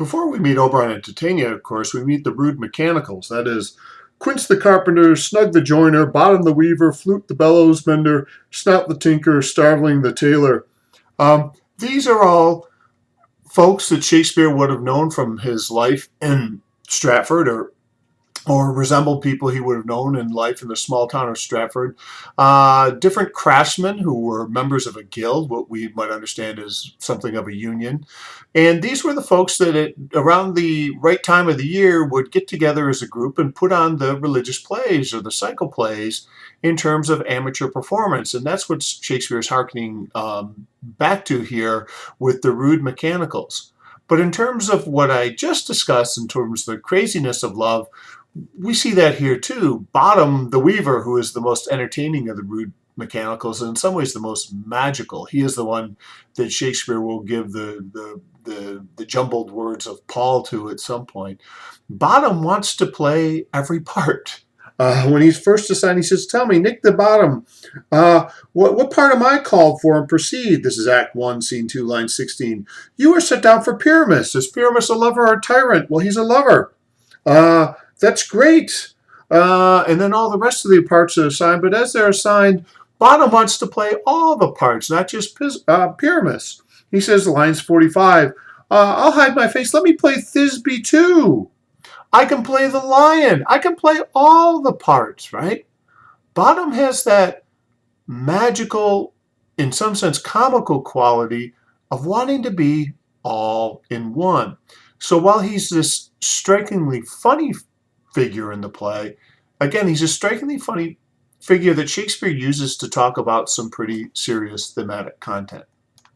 Before we meet Oberon and Titania, of course, we meet the rude mechanicals. That is, Quince the carpenter, Snug the joiner, Bottom the weaver, Flute the bellows mender, Snout the tinker, Starveling the tailor. These are all folks that Shakespeare would have known from his life in Stratford, or resembled people he would have known in life in the small town of Stratford. Different craftsmen who were members of a guild, what we might understand as something of a union. And these were the folks that around the right time of the year would get together as a group and put on the religious plays or the cycle plays in terms of amateur performance. And that's what Shakespeare is hearkening back to here with the rude mechanicals. But in terms of what I just discussed, in terms of the craziness of love, we see that here too. Bottom the weaver, who is the most entertaining of the rude mechanicals, and in some ways the most magical. He is the one that Shakespeare will give the jumbled words of Paul to at some point. Bottom wants to play every part. When he's first assigned, he says, "Tell me, Nick the Bottom, what part am I called for? And proceed." This is Act 1, Scene 2, line 16. "You are set down for Pyramus. Is Pyramus a lover or a tyrant?" "Well, he's a lover." "That's great." And then all the rest of the parts are assigned, but as they're assigned, Bottom wants to play all the parts, not just Pyramus. He says, lines 45, "I'll hide my face. Let me play Thisbe too. I can play the lion. I can play all the parts," right? Bottom has that magical, in some sense comical quality of wanting to be all in one. So while he's this strikingly funny figure in the play, again, he's a strikingly funny figure that Shakespeare uses to talk about some pretty serious thematic content.